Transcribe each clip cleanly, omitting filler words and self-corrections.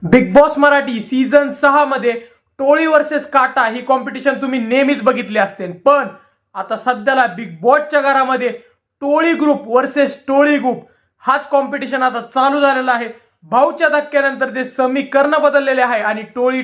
Big boss Marathi season 6 मध्ये टोळी versus काटा ही कॉम्पिटिशन तुम्ही नेहमीच बघितली असते, पण आता सध्याला बिग बॉसच्या घरामध्ये टोळी ग्रुप वर्सेस टोळी ग्रुप हाच कॉम्पिटिशन आता चालू झालेला आहे। भाऊच्या धक्क्यानंतर ते समीकरण बदललेले आहे आणि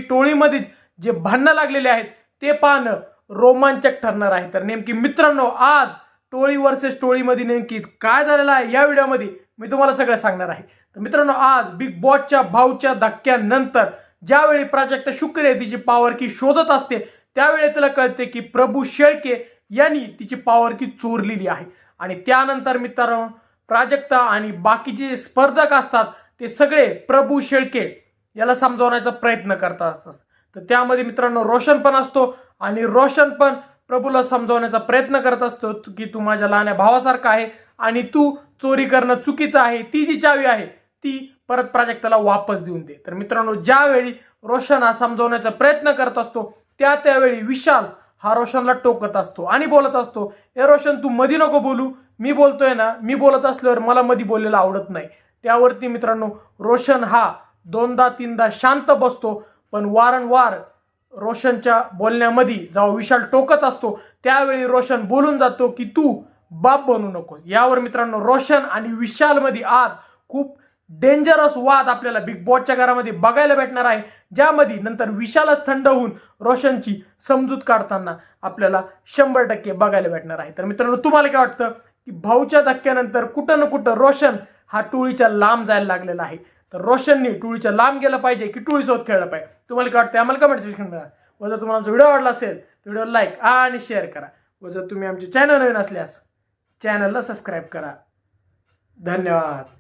टोळीमध्येच जे भांडणं लागलेले आहेत ते पाहणं रोमांचक ठरणार आहे। तर नेमकी मित्रांनो, आज टोळी वर्सेस टोळीमध्ये नेमकी काय झालेलं आहे या व्हिडिओमध्ये मी तुम्हाला सगळं सांगणार आहे। तर मित्रांनो, आज बिग बॉसच्या भाऊच्या धक्क्यानंतर ज्यावेळी प्राजक्ता शुक्रे तिची पॉवर की शोधत असते त्यावेळी तिला कळते की प्रभू शेळके यांनी तिची पॉवर की चोरलेली आहे आणि त्यानंतर मित्रांनो प्राजक्ता आणि बाकीचे स्पर्धक असतात ते सगळे प्रभू शेळके याला समजावण्याचा प्रयत्न करतात। तर त्यामध्ये मित्रांनो रोशन पण असतो आणि रोशन पण प्रभूला समजावण्याचा प्रयत्न करत असतो की तू माझ्या लहान भावासारखा आहे आणि तू चोरी करणं चुकीचं आहे, ती जी चावी आहे ती परत प्राजक्ताला वापस देऊन दे। तर मित्रांनो, ज्यावेळी रोशन हा समजावण्याचा प्रयत्न करत असतो त्यावेळी विशाल हा रोशनला टोकत असतो आणि बोलत असतो, ए रोशन तू मधी नको बोलू, मी बोलतोय ना, मी बोलत असल्यावर मला मधी बोललेलं आवडत नाही। त्यावरती मित्रांनो रोशन हा दोनदा तीनदा शांत बसतो, पण वारंवार रोशनच्या बोलण्यामध्ये जेव्हा विशाल टोकत असतो त्यावेळी रोशन बोलून जातो की तू बाप बनू नकोस। यावर मित्रांनो रोशन आणि विशाल मध्ये आज खूप डेंजरस वाद आपल्याला बिग बॉसच्या घरामध्ये बघायला भेटणार आहे, ज्यामध्ये नंतर विशालच थंड होऊन रोशनची समजूत काढताना आपल्याला 100% बघायला भेटणार आहे। तर मित्रांनो, तुम्हाला काय वाटतं की भाऊच्या धक्क्यानंतर कुठं ना कुठं रोशन हा टोळीच्या लांब जायला लागलेला आहे? तर रोशनने टोळीच्या लांब गेलं पाहिजे की टोळीसोबत खेळलं पाहिजे? तुम्हाला काय वाटतं आम्हाला कमेंट सेक्शन करा। व जर तुम्हाला आमचा व्हिडिओ आवडला असेल तर व्हिडिओ लाईक आणि शेअर करा व जर तुम्ही आमचे चॅनल नवीन असल्यास चॅनलला सबस्क्राईब करा। धन्यवाद।